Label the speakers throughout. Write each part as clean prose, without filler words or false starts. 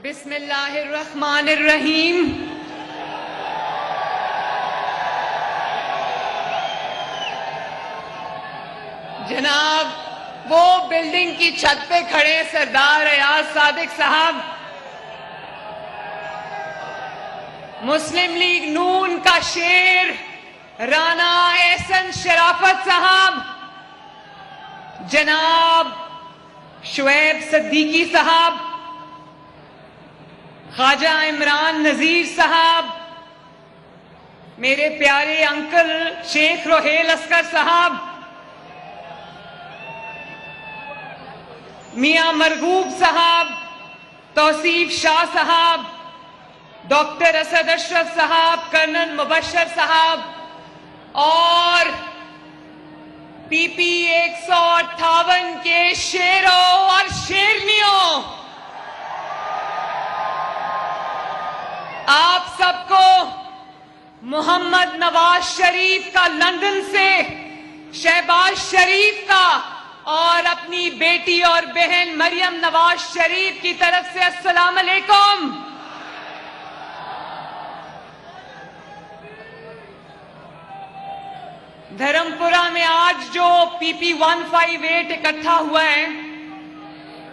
Speaker 1: بسم اللہ الرحمن الرحیم. جناب وہ بلڈنگ کی چھت پہ کھڑے سردار ایاز صادق صاحب، مسلم لیگ نون کا شیر رانا احسن شرافت صاحب، جناب شعیب صدیقی صاحب، خواجہ عمران نذیر صاحب، میرے پیارے انکل شیخ روہیل اسکر صاحب، میاں مرغوب صاحب، توصیف شاہ صاحب، ڈاکٹر اسد اشرف صاحب، کرنل مبشر صاحب اور پی پی 158 کے شیروں اور شیرنیوں، آپ سب کو محمد نواز شریف کا لندن سے، شہباز شریف کا اور اپنی بیٹی اور بہن مریم نواز شریف کی طرف سے السلام علیکم. دھرم پورہ میں آج جو پی پی 158 اکٹھا ہوا ہے،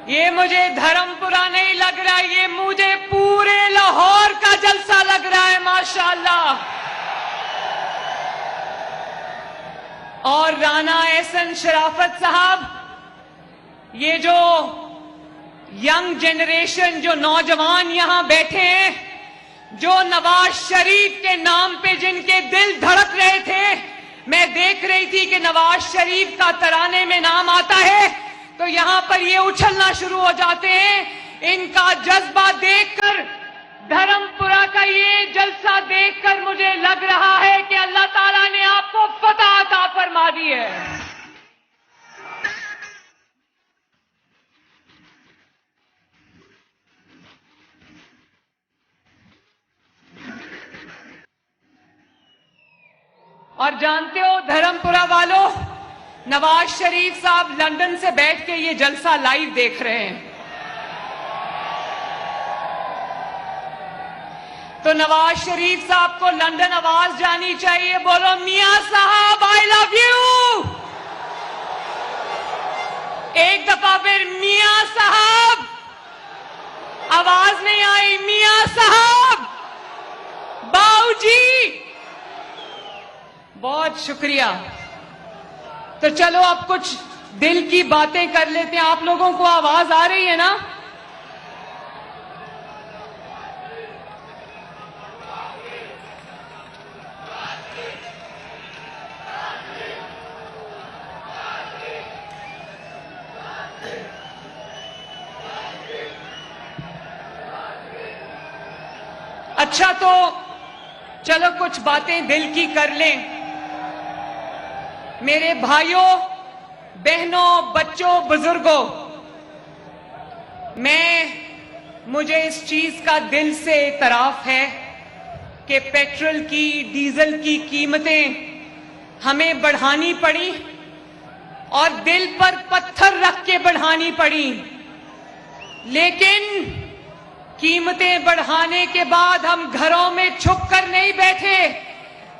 Speaker 1: یہ مجھے دھرم پورہ نہیں لگ رہا، یہ مجھے پورے لاہور کا جلسہ لگ رہا ہے ماشاءاللہ. اور رانا احسن شرافت صاحب، یہ جو ینگ جنریشن، جو نوجوان یہاں بیٹھے ہیں، جو نواز شریف کے نام پہ جن کے دل دھڑک رہے تھے، میں دیکھ رہی تھی کہ نواز شریف کا ترانے میں نام آتا ہے تو یہاں پر یہ اچھلنا شروع ہو جاتے ہیں. ان کا جذبہ دیکھ کر، دھرم پورہ کا یہ جلسہ دیکھ کر مجھے لگ رہا ہے کہ اللہ تعالیٰ نے آپ کو فتح عطا فرما دی ہے. اور جانتے ہو دھرم پورہ والوں، نواز شریف صاحب لندن سے بیٹھ کے یہ جلسہ لائیو دیکھ رہے ہیں. تو نواز شریف صاحب کو لندن آواز جانی چاہیے، بولو میاں صاحب آئی لو یو. ایک دفعہ پھر میاں صاحب، آواز نہیں آئی، میاں صاحب، باؤ جی. بہت شکریہ. تو چلو اب کچھ دل کی باتیں کر لیتے ہیں. آپ لوگوں کو آواز آ رہی ہے نا؟ اچھا تو چلو کچھ باتیں دل کی کر لیں. میرے بھائیوں، بہنوں، بچوں، بزرگوں، مجھے اس چیز کا دل سے اعتراف ہے کہ پیٹرول کی، ڈیزل کی قیمتیں ہمیں بڑھانی پڑی اور دل پر پتھر رکھ کے بڑھانی پڑی، لیکن قیمتیں بڑھانے کے بعد ہم گھروں میں چھپ کر نہیں بیٹھے.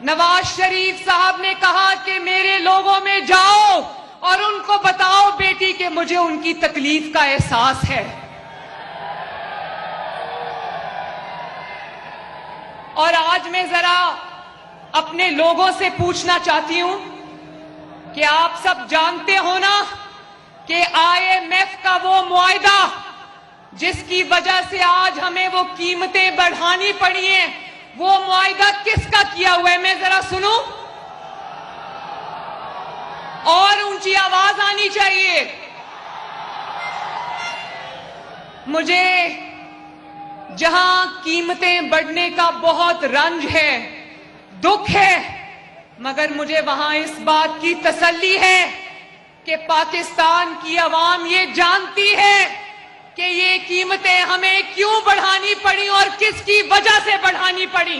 Speaker 1: نواز شریف صاحب نے کہا کہ میرے لوگوں میں جاؤ اور ان کو بتاؤ بیٹی کہ مجھے ان کی تکلیف کا احساس ہے. اور آج میں ذرا اپنے لوگوں سے پوچھنا چاہتی ہوں کہ آپ سب جانتے ہو نا کہ IMF کا وہ معاہدہ جس کی وجہ سے آج ہمیں وہ قیمتیں بڑھانی پڑی ہیں، وہ معاہدہ کس کا کیا ہوا ہے؟ میں ذرا سنوں، اور اونچی آواز آنی چاہیے. مجھے جہاں قیمتیں بڑھنے کا بہت رنج ہے، دکھ ہے، مگر مجھے وہاں اس بات کی تسلی ہے کہ پاکستان کی عوام یہ جانتی ہے کہ یہ قیمتیں ہمیں کیوں بڑھانی پڑی اور کس کی وجہ سے بڑھانی پڑی.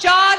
Speaker 1: 4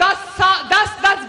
Speaker 1: 10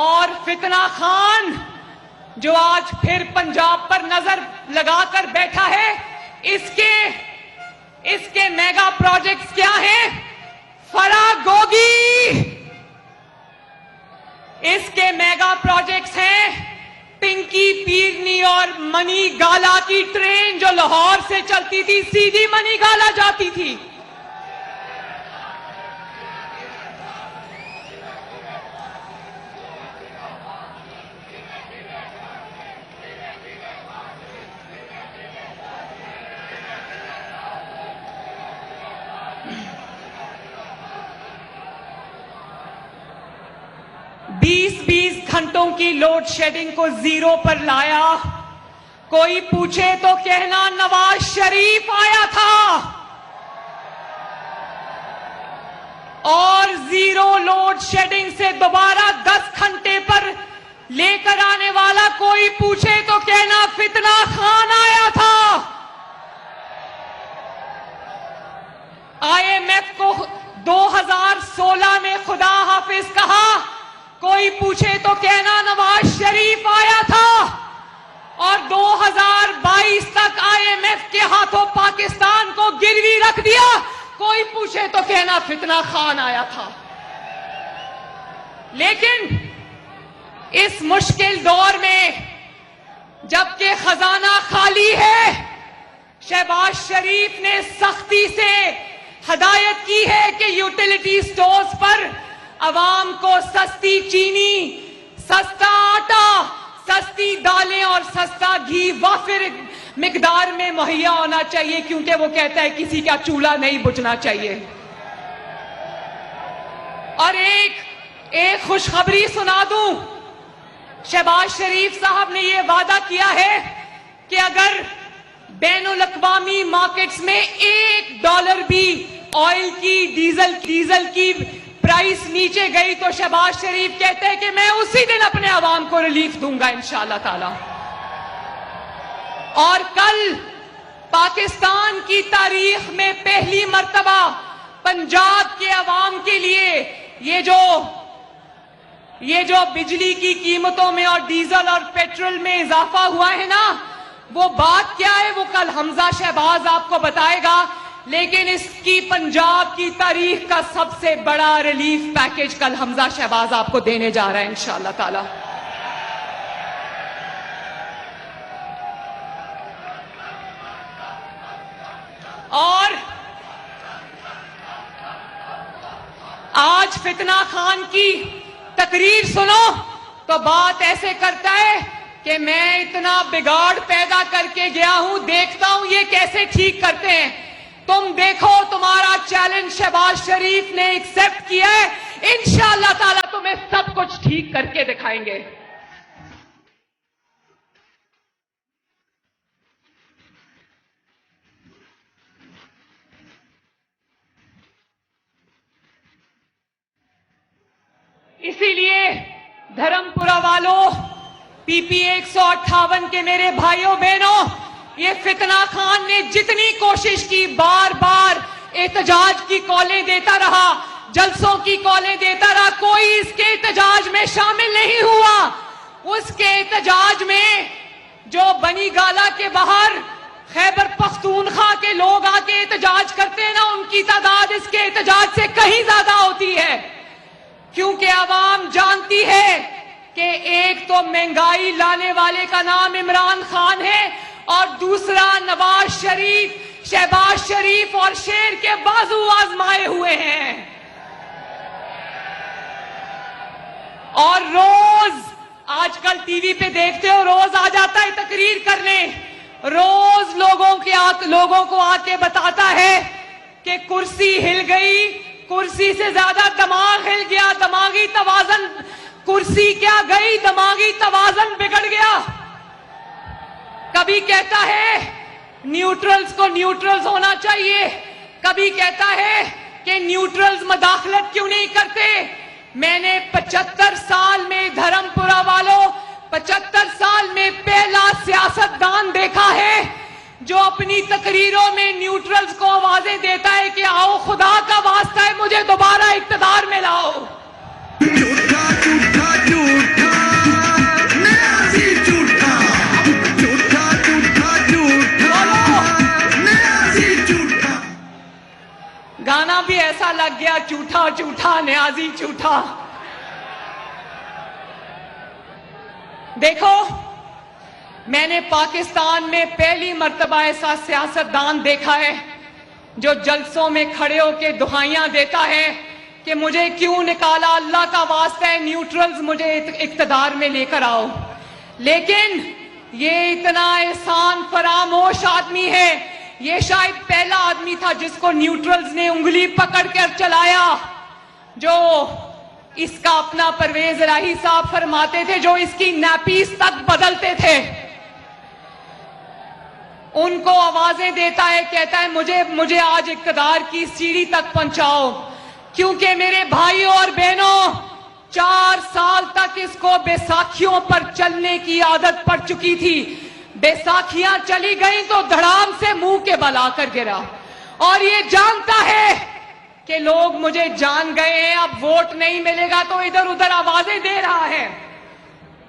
Speaker 1: اور فتنہ خان جو آج پھر پنجاب پر نظر لگا کر بیٹھا ہے، اس کے میگا پروجیکٹس کیا ہیں؟ فراگوگی، اس کے میگا پروجیکٹس ہیں پنکی پیرنی اور منی گالا کی ٹرین جو لاہور سے چلتی تھی سیدھی منی گالا جاتی تھی۔ بیس گھنٹوں کی لوڈ شیڈنگ کو زیرو پر لایا۔ کوئی پوچھے تو کہنا نواز شریف آیا تھا، اور زیرو لوڈ شیڈنگ سے دوبارہ 10 گھنٹے پر لے کر آنے والا کوئی پوچھے تو کہنا فتنہ خان آیا تھا۔ IMF کو 2016 میں خدا حافظ کہا، کوئی پوچھے تو کہنا نواز شریف آیا تھا، اور 2022 تک IMF کے ہاتھوں پاکستان کو گروی رکھ دیا، کوئی پوچھے تو کہنا فتنہ خان آیا تھا۔ لیکن اس مشکل دور میں جبکہ خزانہ خالی ہے، شہباز شریف نے سختی سے ہدایت کی ہے کہ یوٹیلیٹی سٹورز پر عوام کو سستی چینی، سستا آٹا، سستی دالیں اور سستا گھی وافر مقدار میں مہیا ہونا چاہیے، کیونکہ وہ کہتا ہے کسی کا چولہا نہیں بجھنا چاہیے۔ اور ایک خوشخبری سنا دوں، شہباز شریف صاحب نے یہ وعدہ کیا ہے کہ اگر بین الاقوامی مارکیٹس میں $1 بھی آئل کی ڈیزل کی پرائس نیچے گئی تو شہباز شریف کہتے ہیں کہ میں اسی دن اپنے عوام کو ریلیف دوں گا انشاءاللہ تعالی۔ اور کل پاکستان کی تاریخ میں پہلی مرتبہ پنجاب کے عوام کے لیے یہ جو بجلی کی قیمتوں میں اور ڈیزل اور پیٹرول میں اضافہ ہوا ہے نا، وہ بات کیا ہے وہ کل حمزہ شہباز آپ کو بتائے گا، لیکن اس کی پنجاب کی تاریخ کا سب سے بڑا ریلیف پیکج کل حمزہ شہباز آپ کو دینے جا رہا ہے انشاءاللہ تعالی۔ اور آج فتنہ خان کی تقریر سنو تو بات ایسے کرتا ہے کہ میں اتنا بگاڑ پیدا کر کے گیا ہوں، دیکھتا ہوں یہ کیسے ٹھیک کرتے ہیں۔ تم دیکھو تمہارا چیلنج شہباز شریف نے ایکسپٹ کیا ہے، انشاءاللہ تعالی تمہیں سب کچھ ٹھیک کر کے دکھائیں گے۔ اسی لیے دھرم پورہ والوں، PP 158 کے میرے بھائیوں بہنوں، یہ فتنہ خان نے جتنی کوشش کی، بار بار احتجاج کی کالیں دیتا رہا، جلسوں کی کالیں دیتا رہا، کوئی اس کے احتجاج میں شامل نہیں ہوا۔ اس کے احتجاج میں جو بنی گالا کے باہر خیبر پختونخوا کے لوگ آ کے احتجاج کرتے ہیں نا، ان کی تعداد اس کے احتجاج سے کہیں زیادہ ہوتی ہے، کیونکہ عوام جانتی ہے کہ ایک تو مہنگائی لانے والے کا نام عمران خان ہے، اور دوسرا نواز شریف، شہباز شریف اور شیر کے بازو آزمائے ہوئے ہیں۔ اور روز آج کل ٹی وی پہ دیکھتے ہو، روز آ جاتا ہے تقریر کرنے، روز لوگوں کو آ کے بتاتا ہے کہ کرسی ہل گئی، کرسی سے زیادہ دماغ ہل گیا، دماغی توازن، کرسی کیا گئی، دماغی توازن بگڑ گیا۔ کبھی کہتا ہے نیوٹرلز کو نیوٹرلز ہونا چاہیے، کبھی کہتا ہے کہ نیوٹرلز مداخلت کیوں نہیں کرتے۔ میں نے 75 سال میں دھرم پورہ والوں، 75 سال میں پہلا سیاستدان دیکھا ہے جو اپنی تقریروں میں نیوٹرلز کو آوازیں دیتا ہے کہ آؤ خدا کا واسطہ ہے مجھے دوبارہ اقتدار میں لاؤ۔ لگ گیا جھوٹا جھوٹا نیازی جھوٹا. دیکھو میں نے پاکستان میں پہلی مرتبہ ایسا سیاستدان دیکھا ہے جو جلسوں میں کھڑے ہو کے دعائیاں دیتا ہے کہ مجھے کیوں نکالا، اللہ کا واسطہ ہے نیوٹرلز مجھے اقتدار میں لے کر آؤ. لیکن یہ اتنا احسان فراموش آدمی ہے، یہ شاید پہلا آدمی تھا جس کو نیوٹرلز نے انگلی پکڑ کر چلایا. جو اس کا اپنا پرویز الہی صاحب فرماتے تھے، جو اس کی نیپیز تک بدلتے تھے، ان کو آوازیں دیتا ہے، کہتا ہے مجھے آج اقتدار کی سیڑھی تک پہنچاؤ. کیونکہ میرے بھائیوں اور بہنوں 4 سال تک اس کو بیساکھیوں پر چلنے کی عادت پڑ چکی تھی. بیساکھیاں چلی گئیں تو دھڑام سے منہ کے بل آ کر گرا، اور یہ جانتا ہے کہ لوگ مجھے جان گئے ہیں، اب ووٹ نہیں ملے گا، تو ادھر ادھر آوازیں دے رہا ہے.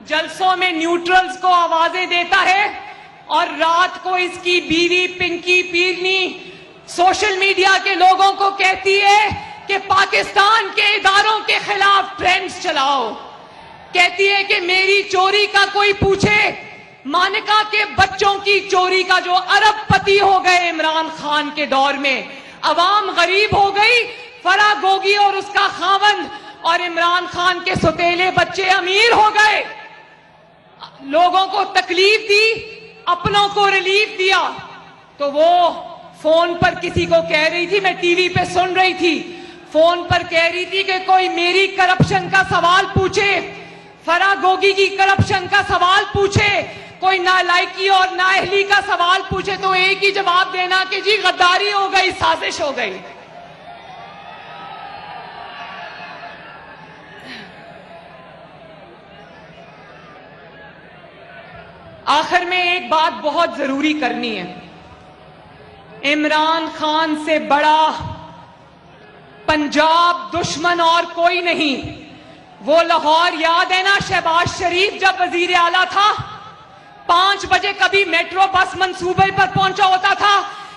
Speaker 1: جلسوں میں نیوٹرلز کو آوازیں دیتا ہے، اور رات کو اس کی بیوی پنکی پیرنی سوشل میڈیا کے لوگوں کو کہتی ہے کہ پاکستان کے اداروں کے خلاف ٹرینڈز چلاؤ. کہتی ہے کہ میری چوری کا کوئی پوچھے، مانکا کے بچوں کی چوری کا، جو ارب پتی ہو گئے عمران خان کے دور میں، عوام غریب ہو گئی، فرا گوگی اور اس کا خاوند اور عمران خان کے ستیلے بچے امیر ہو گئے. لوگوں کو تکلیف دی، اپنوں کو ریلیف دیا. تو وہ فون پر کسی کو کہہ رہی تھی، میں ٹی وی پہ سن رہی تھی، فون پر کہہ رہی تھی کہ کوئی میری کرپشن کا سوال پوچھے، فرا گوگی کی کرپشن کا سوال پوچھے، کوئی نالائکی اور نااہلی کا سوال پوچھے، تو ایک ہی جواب دینا کہ جی غداری ہو گئی، سازش ہو گئی. آخر میں ایک بات بہت ضروری کرنی ہے. عمران خان سے بڑا پنجاب دشمن اور کوئی نہیں. وہ لاہور یاد ہے نا، شہباز شریف جب وزیر اعلیٰ تھا، 5 بجے کبھی میٹرو بس منصوبے پر پہنچا ہوتا تھا،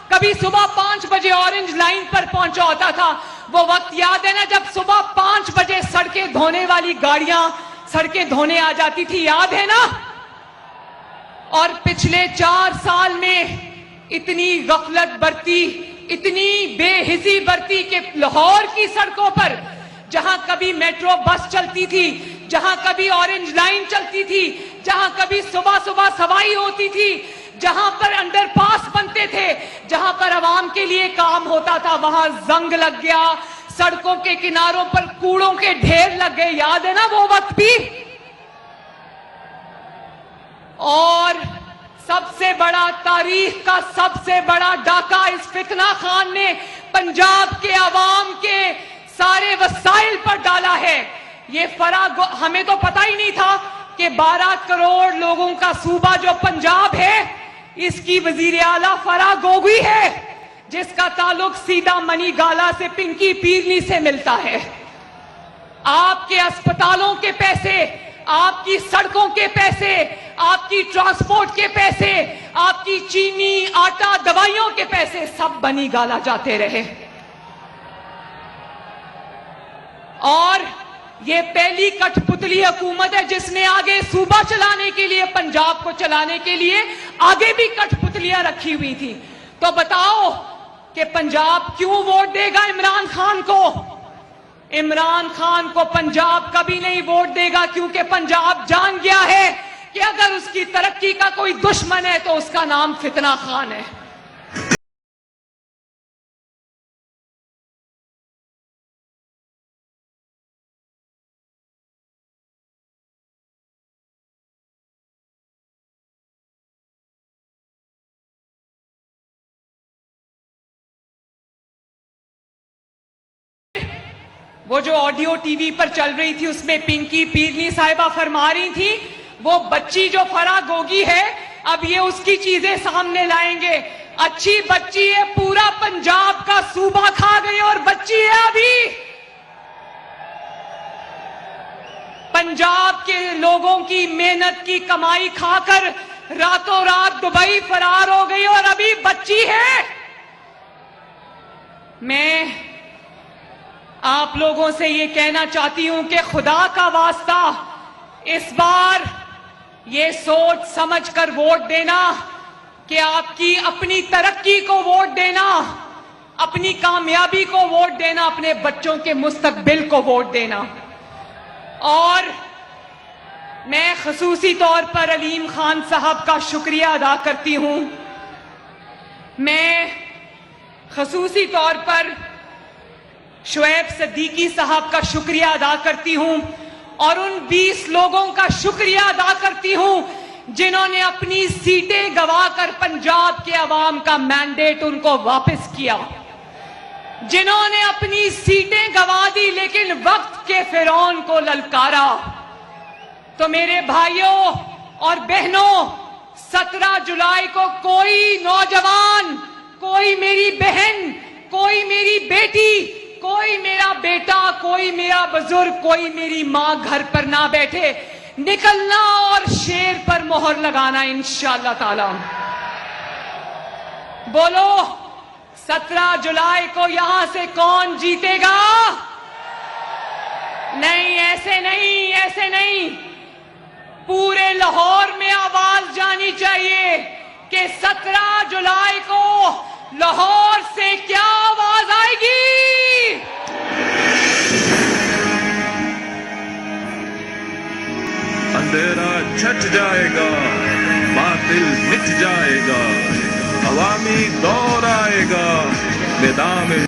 Speaker 1: کبھی صبح 5 بجے اورنج لائن پر پہنچا ہوتا تھا. وہ وقت یاد ہے نا جب صبح 5 بجے سڑکیں دھونے والی گاڑیاں سڑکیں دھونے آ جاتی تھی، یاد ہے نا. اور پچھلے 4 سال میں اتنی غفلت برتی، اتنی بے حسی برتی کہ لاہور کی سڑکوں پر جہاں کبھی میٹرو بس چلتی تھی، جہاں کبھی اورنج لائن چلتی تھی، جہاں کبھی صبح صبح سوائی ہوتی تھی، جہاں پر انڈر پاس بنتے تھے، جہاں پر عوام کے لیے کام ہوتا تھا، وہاں زنگ لگ گیا، سڑکوں کے کناروں پر کوڑوں کے ڈھیر لگ گئے. یاد ہے نا وہ وقت بھی. اور سب سے بڑا، تاریخ کا سب سے بڑا ڈاکہ اس فتنہ خان نے پنجاب کے عوام کے سارے وسائل پر ڈالا ہے. یہ ہمیں تو پتہ ہی نہیں تھا کہ 12 کروڑ لوگوں کا صوبہ جو پنجاب ہے، اس کی وزیر اعلیٰ فرا گوگی ہے، جس کا تعلق سیدھا منی گالا سے پنکی پیرنی سے ملتا ہے. آپ کے اسپتالوں کے پیسے، آپ کی سڑکوں کے پیسے، آپ کی ٹرانسپورٹ کے پیسے، آپ کی چینی، آٹا، دوائیوں کے پیسے سب بنی گالا جاتے رہے. اور یہ پہلی کٹھ پتلی حکومت ہے جس نے آگے صوبہ چلانے کے لیے، پنجاب کو چلانے کے لیے آگے بھی کٹھ پتلیاں رکھی ہوئی تھی. تو بتاؤ کہ پنجاب کیوں ووٹ دے گا عمران خان کو؟ عمران خان کو پنجاب کبھی نہیں ووٹ دے گا، کیونکہ پنجاب جان گیا ہے کہ اگر اس کی ترقی کا کوئی دشمن ہے تو اس کا نام فتنہ خان ہے. وہ جو آڈیو ٹی وی پر چل رہی تھی، اس میں پنکی پیرنی صاحبہ فرما رہی تھی، وہ بچی جو فرا گوگی ہے، اب یہ اس کی چیزیں سامنے لائیں گے. اچھی بچی ہے، پورا پنجاب کا صوبہ کھا گئی، اور بچی ہے ابھی. پنجاب کے لوگوں کی محنت کی کمائی کھا کر راتوں رات دبئی فرار ہو گئی، اور ابھی بچی ہے. میں آپ لوگوں سے یہ کہنا چاہتی ہوں کہ خدا کا واسطہ اس بار یہ سوچ سمجھ کر ووٹ دینا کہ آپ کی اپنی ترقی کو ووٹ دینا، اپنی کامیابی کو ووٹ دینا، اپنے بچوں کے مستقبل کو ووٹ دینا۔ اور میں خصوصی طور پر علیم خان صاحب کا شکریہ ادا کرتی ہوں، میں خصوصی طور پر شعیب صدیقی صاحب کا شکریہ ادا کرتی ہوں اور ان 20 لوگوں کا شکریہ ادا کرتی ہوں جنہوں نے اپنی سیٹیں گوا کر پنجاب کے عوام کا مینڈیٹ ان کو واپس کیا، جنہوں نے اپنی سیٹیں گوا دی لیکن وقت کے فرعون کو للکارا۔ تو میرے بھائیوں اور بہنوں، 17 جولائی کو کوئی نوجوان، کوئی میری بہن، کوئی میری بیٹی، کوئی میرا بیٹا، کوئی میرا بزرگ، کوئی میری ماں گھر پر نہ بیٹھے، نکلنا اور شیر پر مہر لگانا انشاءاللہ تعالی۔ بولو 17 جولائی کو یہاں سے کون جیتے گا؟ نہیں، ایسے نہیں، ایسے نہیں، پورے لاہور میں آواز جانی چاہیے کہ 17 جولائی کو لاہور سے کیا آواز آئے گی؟
Speaker 2: اندھیرا چھٹ جائے گا، باطل مٹ جائے گا، عوامی دور آئے گا، میدان میں